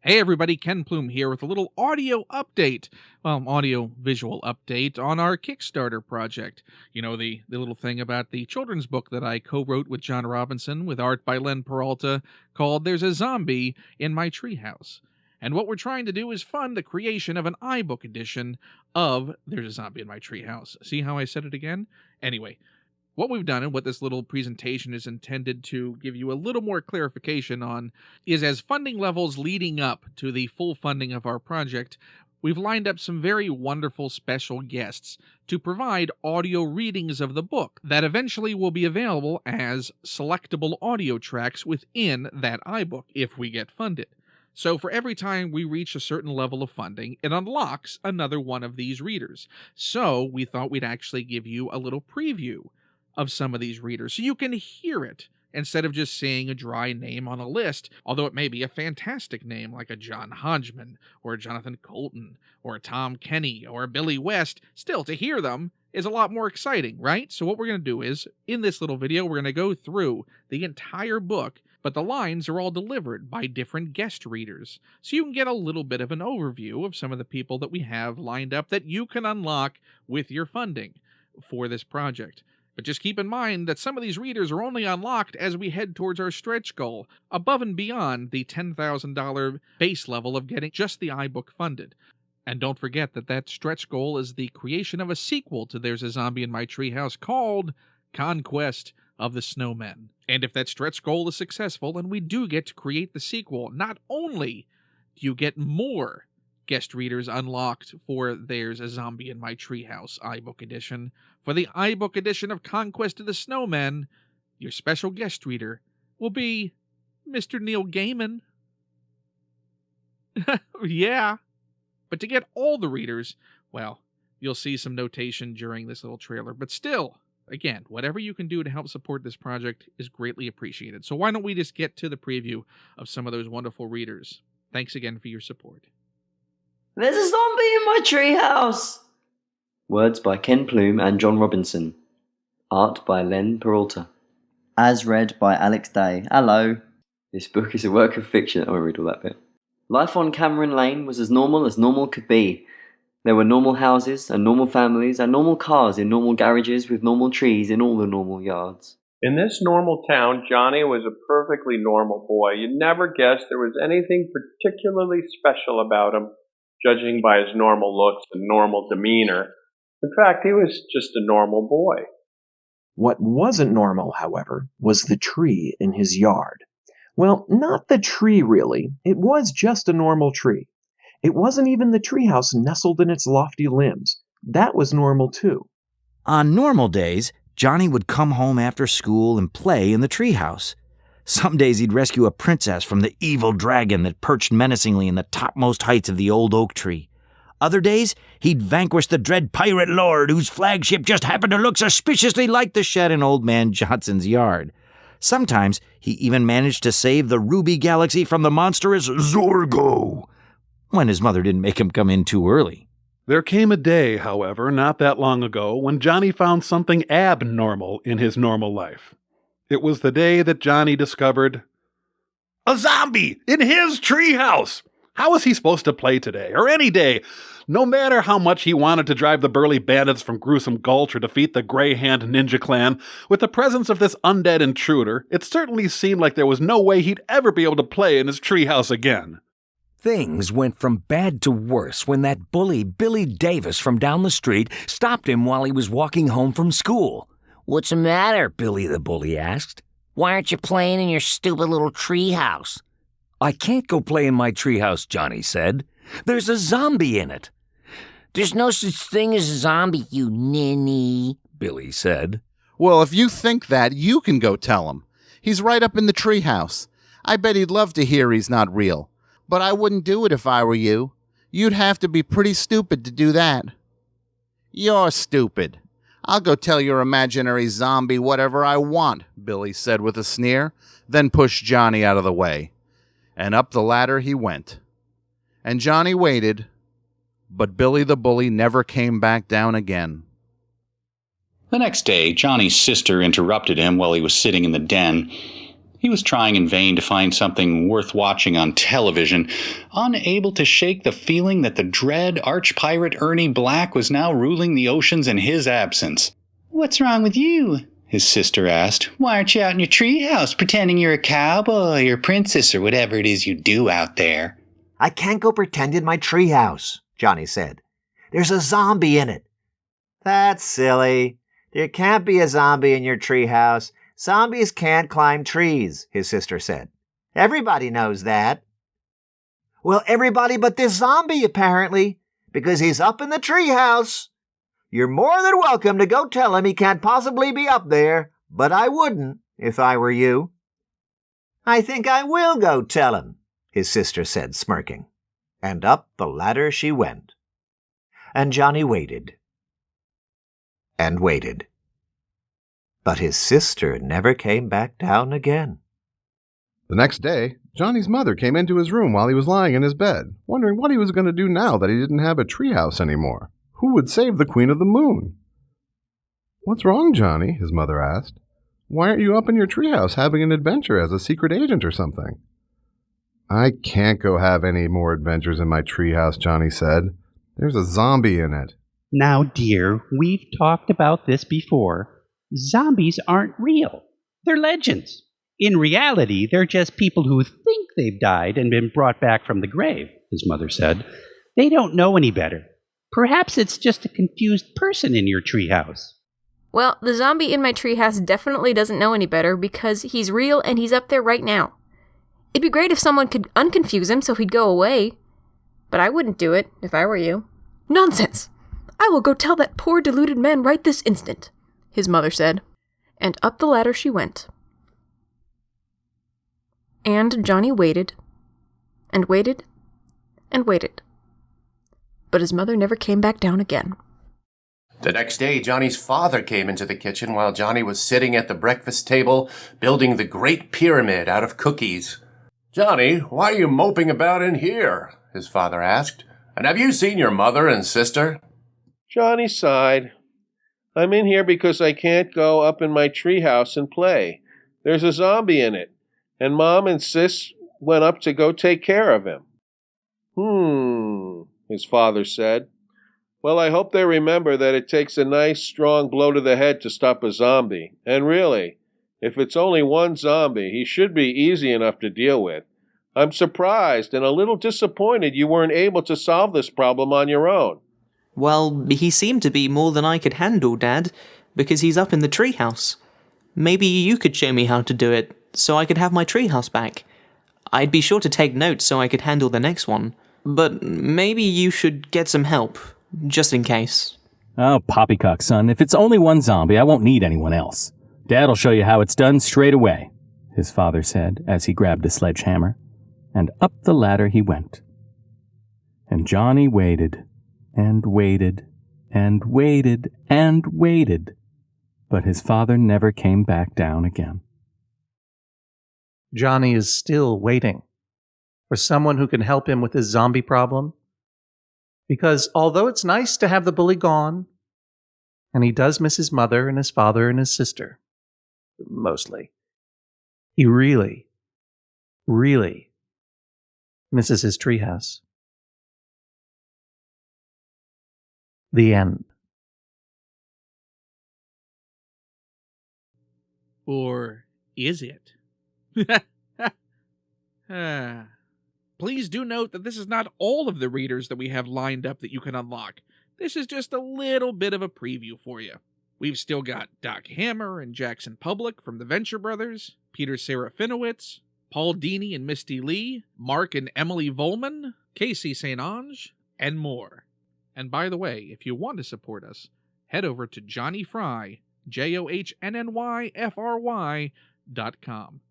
Hey everybody, Ken Plume here with a little audio update, audio-visual update on our Kickstarter project. You know, the little thing about the children's book that I co-wrote with John Robinson with art by Len Peralta called There's a Zombie in My Treehouse. And what we're trying to do is fund the creation of an iBook edition of There's a Zombie in My Treehouse. See how I said it again? Anyway, what we've done and what this little presentation is intended to give you a little more clarification on is, as funding levels leading up to the full funding of our project, we've lined up some very wonderful special guests to provide audio readings of the book that eventually will be available as selectable audio tracks within that iBook if we get funded. So for every time we reach a certain level of funding, it unlocks another one of these readers. So we thought we'd actually give you a little preview of some of these readers, so you can hear it instead of just seeing a dry name on a list, although it may be a fantastic name like a John Hodgman, or a Jonathan Coulton, or a Tom Kenny, or a Billy West. Still, to hear them is a lot more exciting, right? So what we're going to do is, in this little video, we're going to go through the entire book, but the lines are all delivered by different guest readers, so you can get a little bit of an overview of some of the people that we have lined up that you can unlock with your funding for this project. But just keep in mind that some of these readers are only unlocked as we head towards our stretch goal, above and beyond the $10,000 base level of getting just the iBook funded. And don't forget that that stretch goal is the creation of a sequel to There's a Zombie in My Treehouse called Conquest of the Snowmen. And if that stretch goal is successful and we do get to create the sequel, not only do you get more guest readers unlocked for There's a Zombie in My Treehouse iBook edition, for the iBook edition of Conquest of the Snowmen, your special guest reader will be Mr. Neil Gaiman. Yeah. But to get all the readers, well, you'll see some notation during this little trailer. But still, again, whatever you can do to help support this project is greatly appreciated. So why don't we just get to the preview of some of those wonderful readers. Thanks again for your support. There's a zombie in my treehouse! Words by Ken Plume and John Robinson. Art by Len Peralta. As read by Alex Day. Hello. This book is a work of fiction. I won't read all that bit. Life on Cameron Lane was as normal could be. There were normal houses and normal families and normal cars in normal garages with normal trees in all the normal yards. In this normal town, Johnny was a perfectly normal boy. You'd never guess there was anything particularly special about him, judging by his normal looks and normal demeanor. In fact, he was just a normal boy. What wasn't normal, however, was the tree in his yard. Well, not the tree, really. It was just a normal tree. It wasn't even the treehouse nestled in its lofty limbs. That was normal, too. On normal days, Johnny would come home after school and play in the treehouse. Some days he'd rescue a princess from the evil dragon that perched menacingly in the topmost heights of the old oak tree. Other days, he'd vanquish the dread pirate lord whose flagship just happened to look suspiciously like the shed in Old Man Johnson's yard. Sometimes he even managed to save the Ruby Galaxy from the monstrous Zorgo, when his mother didn't make him come in too early. There came a day, however, not that long ago, when Johnny found something abnormal in his normal life. It was the day that Johnny discovered a zombie in his treehouse. How was he supposed to play today, or any day? No matter how much he wanted to drive the burly bandits from Gruesome Gulch or defeat the Grey Hand Ninja Clan, with the presence of this undead intruder, it certainly seemed like there was no way he'd ever be able to play in his treehouse again. Things went from bad to worse when that bully Billy Davis from down the street stopped him while he was walking home from school. "What's the matter?" Billy the bully asked. "Why aren't you playing in your stupid little treehouse?" "I can't go play in my treehouse," Johnny said. "There's a zombie in it." "There's no such thing as a zombie, you ninny," Billy said. "Well, if you think that, you can go tell him. He's right up in the treehouse. I bet he'd love to hear he's not real. But I wouldn't do it if I were you. You'd have to be pretty stupid to do that." "You're stupid. I'll go tell your imaginary zombie whatever I want," Billy said with a sneer, then pushed Johnny out of the way. And up the ladder he went. And Johnny waited, but Billy the bully never came back down again. The next day, Johnny's sister interrupted him while he was sitting in the den. He was trying in vain to find something worth watching on television, unable to shake the feeling that the dread arch-pirate Ernie Black was now ruling the oceans in his absence. "What's wrong with you?" his sister asked. "Why aren't you out in your treehouse pretending you're a cowboy or princess or whatever it is you do out there?" "I can't go pretend in my treehouse," Johnny said. "There's a zombie in it." "That's silly. There can't be a zombie in your treehouse. Zombies can't climb trees," his sister said. "Everybody knows that." "Well, everybody but this zombie, apparently, because he's up in the treehouse. You're more than welcome to go tell him he can't possibly be up there, but I wouldn't if I were you." "I think I will go tell him," his sister said, smirking. And up the ladder she went. And Johnny waited. And waited. But his sister never came back down again. The next day, Johnny's mother came into his room while he was lying in his bed, wondering what he was going to do now that he didn't have a treehouse anymore. Who would save the Queen of the Moon? "What's wrong, Johnny?" his mother asked. "Why aren't you up in your treehouse having an adventure as a secret agent or something?" "I can't go have any more adventures in my treehouse," Johnny said. "There's a zombie in it." "Now, dear, we've talked about this before. Zombies aren't real. They're legends. In reality, they're just people who think they've died and been brought back from the grave," his mother said. "They don't know any better. Perhaps it's just a confused person in your treehouse." Well, the zombie in my treehouse definitely doesn't know any better because he's real and he's up there right now. It'd be great if someone could unconfuse him so he'd go away. But I wouldn't do it if I were you. "Nonsense! I will go tell that poor deluded man right this instant," his mother said. And up the ladder she went. And Johnny waited, and waited, and waited. But his mother never came back down again. The next day, Johnny's father came into the kitchen while Johnny was sitting at the breakfast table building the Great Pyramid out of cookies. "Johnny, why are you moping about in here?" his father asked. "And have you seen your mother and sister?" Johnny sighed. "I'm in here because I can't go up in my treehouse and play. There's a zombie in it, and Mom and Sis went up to go take care of him." His father said. "Well, I hope they remember that it takes a nice, strong blow to the head to stop a zombie. And really, if it's only one zombie, he should be easy enough to deal with. I'm surprised and a little disappointed you weren't able to solve this problem on your own." "Well, he seemed to be more than I could handle, Dad, because he's up in the treehouse. Maybe you could show me how to do it, so I could have my treehouse back. I'd be sure to take notes so I could handle the next one. But maybe you should get some help, just in case." "Oh, poppycock, son. If it's only one zombie, I won't need anyone else. Dad'll show you how it's done straight away," his father said as he grabbed a sledgehammer. And up the ladder he went. And Johnny waited, and waited, and waited, and waited. But his father never came back down again. Johnny is still waiting for someone who can help him with his zombie problem. Because although it's nice to have the bully gone, and he does miss his mother and his father and his sister, mostly, he really, really misses his treehouse. The end. Or is it? Please do note that this is not all of the readers that we have lined up that you can unlock. This is just a little bit of a preview for you. We've still got Doc Hammer and Jackson Public from the Venture Brothers, Peter Serafinowicz, Paul Dini and Misty Lee, Mark and Emily Volman, Casey St. Ange, and more. And by the way, if you want to support us, head over to Johnny Fry, JOHNNYFRY.com.